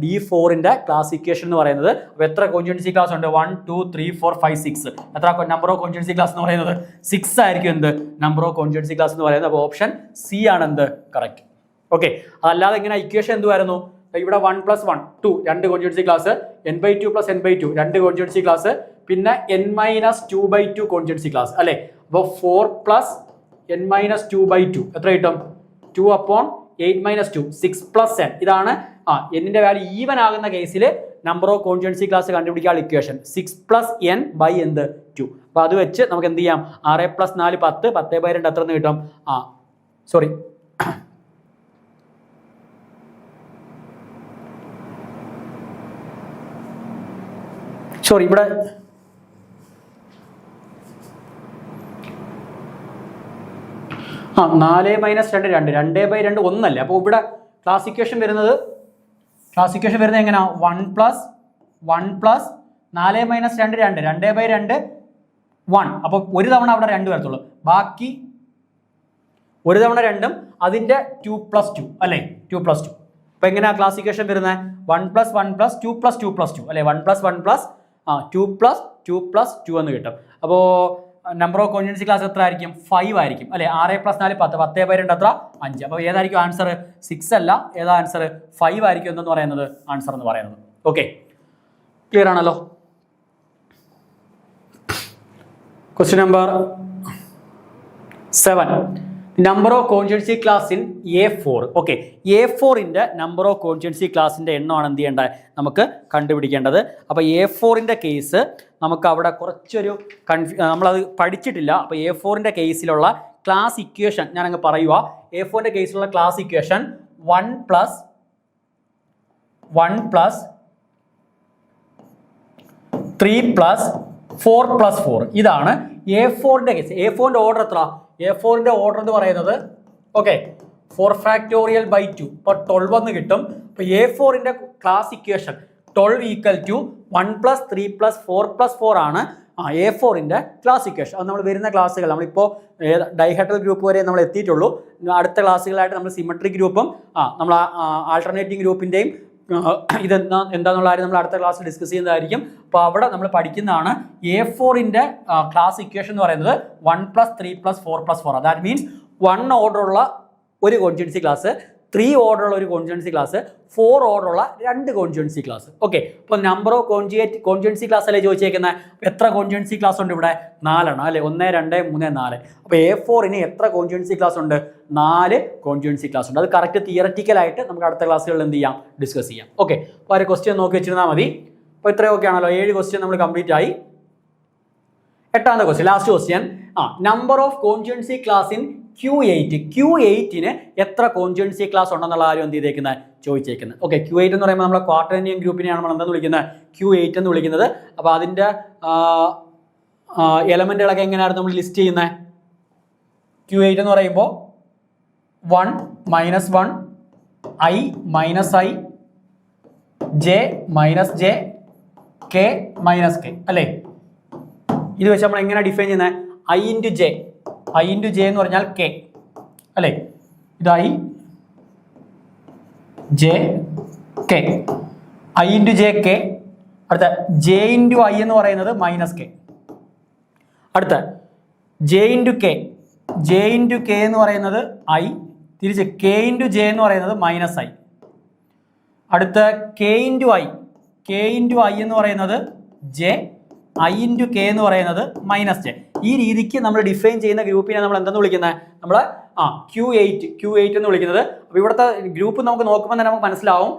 D4 ക്ലാസ് ഇക്വേഷൻ എന്ന് പറയുന്നത്. അപ്പോൾ എത്ര കോൺജുഗൻസി ക്ലാസ് ഉണ്ട്? 1 2 3 4 5 6. എത്ര നമ്പർ ഓഫ് കോൺജുഗൻസി ക്ലാസ് എന്ന് പറയുന്നത്? 6 ആയിരിക്കും എന്ത്? നമ്പർ ഓഫ് കോൺജുഗൻസി ക്ലാസ് എന്ന് പറയുന്നത്. അപ്പോൾ ഓപ്ഷൻ സി ആണ് എന്ത്? കറക്റ്റ്. ഓക്കെ, അതല്ലാതെ ഇങ്ങനെ ഇക്വേഷൻ എന്തുവായിരുന്നു? ഇവിടെ 1 + 1 2 2 conjugacy class, n/2 plus n/2 2 conjugacy class, പിന്നെ n-2/2 കോൺജുഗൻസി ക്ലാസ് അല്ലെ. അപ്പോൾ 4 പ്ലസ് n-2/2 എത്ര കിട്ടും? 2/8 - 2 6 പ്ലസ് n. ഇതാണ് എന്നിന്റെ വാല്യൂ ഈവൻ ആകുന്ന കേസിൽ നമ്പർ ഓഫ് കോൺജുഗൻസി ക്ലാസ് കണ്ടുപിടിക്കാനുള്ള ഇക്വേഷൻ. 6 + n / എന്ത്? 2. അപ്പോൾ അത് വെച്ച് നമുക്ക് എന്ത് ചെയ്യാം? 6 + 4 10 10/2 എത്ര എന്ന് കിട്ടും? സോറി ഇവിടെ 4 - 2 2 2/2 1 അപ്പോൾ ഇവിടെ ക്ലാസ് ഇക്വേഷൻ വരുന്നത് എങ്ങനെയാ? 1 പ്ലസ് 4 - 2 2 2/2 1. അപ്പോൾ ഒരു തവണ അവിടെ 2 വരത്തുള്ളൂ. ബാക്കി ഒരു തവണ 2ഉം അതിന്റെ 2 + 2 അല്ലേ, 2 + 2. അപ്പോൾ എങ്ങനെയാ ക്ലാസ് ഇക്വേഷൻ വരുന്നത്? 1 + 1 + 2 + 2 + 2 അല്ലെ, 1 + 1 + 2 + 2 + 2 എന്ന് കിട്ടും. അപ്പോൾ നമ്പർ ഓഫ് കോൺജുഗൻസി ക്ലാസ് എത്ര ആയിരിക്കും? 5 ആയിരിക്കും അല്ലെ. 6 + 4 10 10/2 എത്ര? 5. അപ്പോൾ ഏതായിരിക്കും ആൻസർ? 6 അല്ല, ഏതാ ആൻസർ? 5 ആയിരിക്കും എന്തെന്ന് പറയുന്നത് ആൻസർ എന്ന് പറയുന്നത്. ഓക്കെ, ക്ലിയർ ആണല്ലോ? Question number 7. Number of conjugacy class in A4. Okay, A4ന്റെ നമ്പർ ഓഫ് കോൺജുഗൻസി ക്ലാസിൻ്റെ എണ്ണമാണ് എന്ത് ചെയ്യേണ്ടത് നമുക്ക് കണ്ടുപിടിക്കേണ്ടത്. അപ്പോൾ A4ന്റെ കേസ് നമുക്ക് അവിടെ കുറച്ചൊരു നമ്മളത് പഠിച്ചിട്ടില്ല. അപ്പോൾ A4ന്റെ കേസിലുള്ള ക്ലാസ് ഇക്വേഷൻ ഞാനങ്ങ് പറയുക. A4ന്റെ കേസിലുള്ള ക്ലാസ് ഇക്വേഷൻ 1 + 3 + 4 + 4 ഇതാണ് A4ന്റെ കേസ്. A4ന്റെ ഓർഡർ എത്ര? A4ന്റെ ഓർഡർ എന്ന് പറയുന്നത് ഓക്കെ 4√2 ഇപ്പോൾ 12 എന്ന് കിട്ടും. അപ്പോൾ A4ന്റെ ക്ലാസ് ഇക്വേഷൻ 12 = 1 + 3 + 4 + 4 ആണ് A4ന്റെ ക്ലാസ് ഇക്വേഷൻ. അത് നമ്മൾ വരുന്ന ക്ലാസ്സുകൾ നമ്മളിപ്പോൾ ഡൈഹെഡ്രൽ ഗ്രൂപ്പ് വരെ നമ്മൾ എത്തിയിട്ടുള്ളൂ. അടുത്ത ക്ലാസ്സുകളായിട്ട് നമ്മൾ സിമെട്രിക് ഗ്രൂപ്പും നമ്മൾ ആൾട്ടർനേറ്റിംഗ് ഗ്രൂപ്പിൻ്റെയും എന്താണെന്നുള്ള കാര്യം നമ്മൾ അടുത്ത ക്ലാസ്സിൽ ഡിസ്കസ് ചെയ്യുന്നതായിരിക്കും. അപ്പോൾ അവിടെ നമ്മൾ പഠിക്കുന്നതാണ് A4ന്റെ ക്ലാസ് ഇക്വേഷൻ എന്ന് പറയുന്നത് 1 + 3 + 4 + 4. ദാറ്റ് മീൻസ് 1 ഓർഡറുള്ള ഒരു കോൺജുഗൻസി ക്ലാസ്, 3 ഓർഡറുള്ള ഒരു കോൺജുഗൻസി ക്ലാസ്, 4 ഓർഡറുള്ള 2 കോൺജുഗൻസി ക്ലാസ്. ഓക്കെ, അപ്പോൾ നമ്പർ ഓഫ് കോൺജുഗൻസി ക്ലാസ് അല്ലേ ചോദിച്ചേക്കുന്നത്? എത്ര കോൺജുഗൻസി ക്ലാസ് ഉണ്ട് ഇവിടെ? 4 ആണ് അല്ലേ? 1 2 3 4. അപ്പോൾ A4ന് എത്ര കോൺജുഗൻസി ക്ലാസ് ഉണ്ട്? 4 കോൺജുഗൻസി ക്ലാസ് ഉണ്ട്. അത് കറക്റ്റ് തിയററ്റിക്കലായിട്ട് നമുക്ക് അടുത്ത ക്ലാസ്സുകളിൽ എന്ത് ചെയ്യാം? ഡിസ്കസ് ചെയ്യാം. ഓക്കെ, അപ്പോൾ ഒരു ക്വസ്റ്റ്യൻ നോക്കി വെച്ചിരുന്നാൽ മതി. അപ്പോൾ ഇത്രയും ഓക്കെ ആണല്ലോ? 7 ക്വസ്റ്റ്യൻ നമ്മൾ കംപ്ലീറ്റ് ആയി. 8ാമത്തെ question, last question. Number of conjugacy class in Q8. Q8ന് എത്ര കോൺജുഗൻസി ക്ലാസ് ഉണ്ടെന്നുള്ള കാര്യം എന്ത് ചെയ്തേക്കുന്നത്? ചോദിച്ചേക്കുന്നത്. ഓക്കെ, Q8 എന്ന് പറയുമ്പോൾ നമ്മളെ ക്വാഡ്രേനിയം ഗ്രൂപ്പിനെയാണ് നമ്മൾ എന്താണെന്ന് വിളിക്കുന്നത്? Q8 എന്ന് വിളിക്കുന്നത്. അപ്പോൾ അതിൻ്റെ എലമെൻറ്റുകളൊക്കെ എങ്ങനെയാണ് നമ്മൾ ലിസ്റ്റ് ചെയ്യുന്നത്? Q8 എന്ന് പറയുമ്പോൾ 1 - 1 I - I J - J K - K അല്ലേ? ഇത് വെച്ച് നമ്മൾ എങ്ങനെ ഡിഫൈൻ ചെയ്യുന്നത്? I × J എന്ന് പറഞ്ഞാൽ K അല്ലേ? ഇത് I J K, I × J K. അടുത്ത J × I എന്ന് പറയുന്നത് -K. അടുത്ത J × K എന്ന് പറയുന്നത് I, തിരിച്ച് K × J എന്ന് പറയുന്നത് -I. അടുത്ത K × I എന്ന് പറയുന്നത് J, I × K എന്ന് പറയുന്നത് -J. ഈ രീതിക്ക് നമ്മൾ ഡിഫൈൻ ചെയ്യുന്ന ഗ്രൂപ്പിനെ നമ്മൾ എന്തെന്ന് വിളിക്കുന്നത്? നമ്മൾ Q8 എന്ന് വിളിക്കുന്നത്. അപ്പോൾ ഇവിടുത്തെ ഗ്രൂപ്പ് നമുക്ക് നോക്കുമ്പോൾ തന്നെ നമുക്ക് മനസ്സിലാവും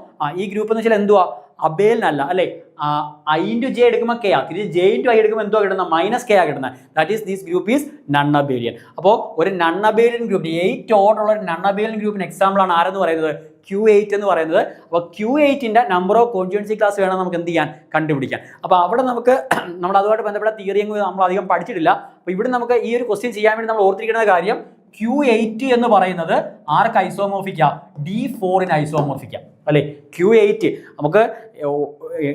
ഈ ഗ്രൂപ്പ് എന്ന് വെച്ചാൽ എന്തുവാ? അബേലിനല്ല അല്ലേ? I × J എടുക്കുമ്പോൾ K, തിരിച്ച് J × I എടുക്കുമ്പോൾ എന്തുവാ കിട്ടുന്നത്? -K കിട്ടുന്നത്. That is this group is non abelian. അപ്പോൾ ഒരു നൺ അബേലിയൻ ഗ്രൂപ്പ്, 8 ഓർഡറുള്ള ഒരു നൺ അബേലിയൻ ഗ്രൂപ്പിന് എക്സാമ്പിൾ ആണ് ആരെന്ന് പറയുന്നത്? Q8 എന്ന് പറയുന്നത്. അപ്പോൾ Q8ന്റെ നമ്പർ ഓഫ് കോൺജുഗൻസി ക്ലാസ് വേണം നമുക്ക് എന്ത് ചെയ്യാൻ? കണ്ടുപിടിക്കാൻ. അപ്പോൾ അവിടെ നമുക്ക് നമ്മൾ അതുമായിട്ട് ബന്ധപ്പെട്ട തിയറി നമ്മൾ അധികം പഠിച്ചിട്ടില്ല. അപ്പോൾ ഇവിടെ നമുക്ക് ഈ ഒരു ക്വസ്റ്റ്യൻ ചെയ്യാൻ വേണ്ടി നമ്മൾ ഓർത്തിരിക്കുന്ന കാര്യം Q8 എന്ന് പറയുന്നത് ആർക്ക് ഐസോമോർഫിക്കാ? D4ന് ഐസോമോർഫിക്കാ അല്ലേ? Q8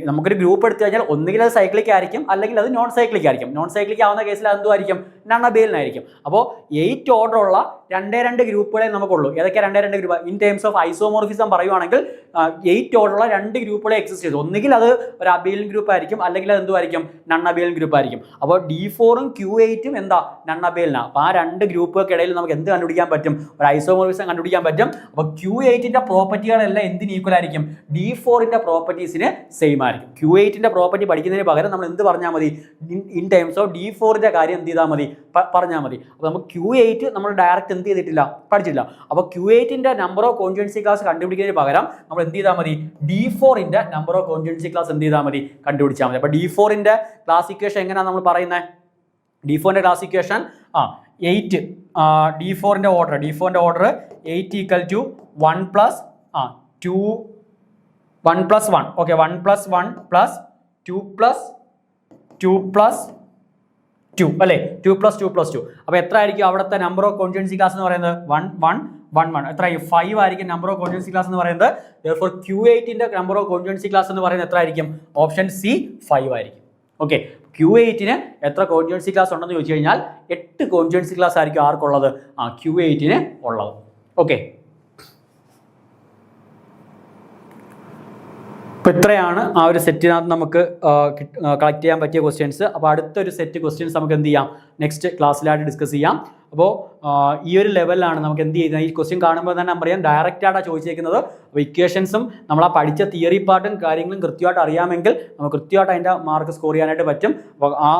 നമുക്കൊരു ഗ്രൂപ്പ് എടുത്തു കഴിഞ്ഞാൽ ഒന്നുകിൽ അത് സൈക്ലിക് ആയിരിക്കും, അല്ലെങ്കിൽ അത് നോൺ സൈക്ലിക് ആയിരിക്കും. നോൺ സൈക്ലിക് ആവുന്ന കേസിൽ അതെന്തുമായിരിക്കും? നൺ അബേലിനായിരിക്കും. അപ്പോൾ 8 ഓർഡറുള്ള 2 ഗ്രൂപ്പുകളെ നമുക്കുള്ളൂ. ഏതൊക്കെ 2 group? In terms of isomorphism പറയുവാണെങ്കിൽ 8 ഓർഡറുള്ള 2 ഗ്രൂപ്പുകളെ എക്സിസ്റ്റ് ചെയ്തു. ഒന്നുകിൽ അത് ഒരു അബേലിൻ ഗ്രൂപ്പ് ആയിരിക്കും, അല്ലെങ്കിൽ അത് എന്തുമായിരിക്കും? നൺ അബേലിൻ ഗ്രൂപ്പ് ആയിരിക്കും. അപ്പോൾ D4ഉം Q8ഉം എന്താ? നൺ അബേലിനാണ്. അപ്പോൾ ആ 2 ഗ്രൂപ്പുകൾക്കിടയിൽ നമുക്ക് എന്ത് കണ്ടുപിടിക്കാൻ പറ്റും? ഒരു ഐസോമോർഫിസം കണ്ടുപിടിക്കാൻ പറ്റും. അപ്പോൾ Q8ന്റെ പ്രോപ്പർട്ടികളെല്ലാം എന്തിന് ഈക്വൽ ആയിരിക്കും? D4ന്റെ പ്രോപ്പർട്ടീസിന് സെയിം ആയിരിക്കും. Q8ന്റെ പ്രോപ്പർട്ടി പഠിക്കുന്നതിന് പകരം നമ്മൾ എന്ത് പറഞ്ഞാൽ മതി? ഇൻ ടേംസ് ഓഫ് D4ന്റെ കാര്യം എന്ത് ചെയ്താൽ മതി? പറഞ്ഞാൽ മതി. അപ്പോൾ നമുക്ക് Q8 നമ്മൾ ഡയറക്റ്റ് എന്ത് ചെയ്തിട്ടില്ല? പഠിച്ചിട്ടില്ല. അപ്പോൾ Q8ന്റെ നമ്പർ ഓഫ് കോൺജുഗൻസി ക്ലാസ് കണ്ടുപിടിക്കുന്നതിന് പകരം നമ്മൾ എന്ത് ചെയ്താൽ മതി? D4ന്റെ നമ്പർ ഓഫ് കോൺജുഗൻസി ക്ലാസ് എന്ത് ചെയ്താൽ മതി? കണ്ടുപിടിച്ചാൽ മതി. അപ്പോൾ D4ന്റെ ക്ലാസ് ഇക്വേഷൻ എങ്ങനെയാണ് നമ്മൾ പറയുന്നത്? D4ന്റെ ക്ലാസ് ഇക്വേഷൻ 8 D4ന്റെ ഓർഡർ 8 = 1 + 2 1 + 1. ഓക്കെ, 1 + 1 + 2 + 2 + 2 അല്ലേ? 2 + 2 + 2. അപ്പോൾ എത്ര ആയിരിക്കും അവിടുത്തെ നമ്പർ ഓഫ് കോൺജുഗൻസി ക്ലാസ് എന്ന് പറയുന്നത്? 1 1 1 1. എത്ര? 5 ആയിരിക്കും നമ്പർ ഓഫ് കോൺജുഗൻസി ക്ലാസ് എന്ന് പറയുന്നത്. therefore Q8ന്റെ number of conjugacy class എന്ന് പറയുന്നത് എത്ര ആയിരിക്കും? ഓപ്ഷൻ സി 5 ആയിരിക്കും. ഓക്കെ, Q8ന് എത്ര കോൺജുഗൻസി ക്ലാസ് ഉണ്ടെന്ന് ചോദിച്ചു കഴിഞ്ഞാൽ 8 കോൺജുഗൻസി ക്ലാസ് ആയിരിക്കും ആർക്കുള്ളത്? Q8ന് ഉള്ളത്. ഓക്കെ, അപ്പോൾ ഇത്രയാണ് ആ ഒരു സെറ്റിനകത്ത് നമുക്ക് കളക്ട് ചെയ്യാൻ പറ്റിയ ക്വസ്റ്റ്യൻസ്. അപ്പോൾ അടുത്തൊരു സെറ്റ് ക്വസ്റ്റ്യൻസ് നമുക്ക് എന്ത് ചെയ്യാം? നെക്സ്റ്റ് ക്ലാസ്സിലായിട്ട് ഡിസ്കസ് ചെയ്യാം. അപ്പോൾ ഈ ഒരു ലെവലിലാണ് നമുക്ക് എന്ത് ചെയ്യുന്നത്, ഈ ക്വസ്റ്റ്യൻ കാണുമ്പോൾ തന്നെ അറിയാം ഡയറക്റ്റ് ആയിട്ടാണ് ചോദിച്ചേക്കുന്നത്. അപ്പോൾ ഇക്വേഷൻസും നമ്മൾ ആ പഠിച്ച തിയറി പാർട്ടും കാര്യങ്ങളും കൃത്യമായിട്ട് അറിയാമെങ്കിൽ നമുക്ക് കൃത്യമായിട്ട് അതിൻ്റെ മാർക്ക് സ്കോർ ചെയ്യാനായിട്ട് പറ്റും. അപ്പോൾ ആ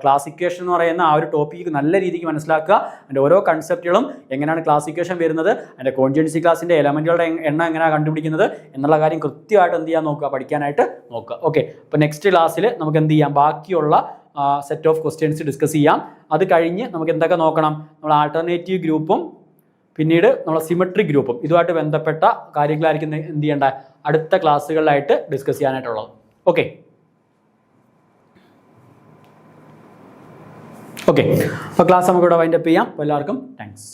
ക്ലാസ് ഇക്വേഷൻ എന്ന് പറയുന്ന ആ ഒരു ടോപ്പിക്ക് നല്ല രീതിക്ക് മനസ്സിലാക്കുക. അതിൻ്റെ ഓരോ കൺസെപ്റ്റുകളും എങ്ങനെയാണ് ക്ലാസ് ഇക്വേഷൻ വരുന്നത്, അതിൻ്റെ കോൺജുഗൻസി ക്ലാസിൻ്റെ എലമെൻറ്റുകളുടെ എണ്ണം എങ്ങനെയാണ് കണ്ടുപിടിക്കുന്നത് എന്നുള്ള കാര്യം കൃത്യമായിട്ട് എന്ത് ചെയ്യാൻ നോക്കുക, പഠിക്കാനായിട്ട് നോക്കുക. ഓക്കെ, അപ്പോൾ നെക്സ്റ്റ് ക്ലാസ്സിൽ നമുക്ക് എന്ത് ചെയ്യാം, ബാക്കിയുള്ള സെറ്റ് ഓഫ് ക്വസ്റ്റ്യൻസ് ഡിസ്കസ് ചെയ്യാം. അത് കഴിഞ്ഞ് നമുക്ക് എന്തൊക്കെ നോക്കണം, നമ്മൾ ആൾട്ടർനേറ്റീവ് ഗ്രൂപ്പും പിന്നീട് നമ്മൾ സിമെട്രിക് ഗ്രൂപ്പും ഇതുമായിട്ട് ബന്ധപ്പെട്ട കാര്യങ്ങളായിരിക്കും എന്ത് ചെയ്യേണ്ട അടുത്ത ക്ലാസ്സുകളിലായിട്ട് ഡിസ്കസ് ചെയ്യാനായിട്ടുള്ളത്. ഓക്കെ അപ്പോൾ ക്ലാസ് നമുക്കിവിടെ വൈൻഡപ്പ് ചെയ്യാം. അപ്പോൾ എല്ലാവർക്കും താങ്ക്സ്.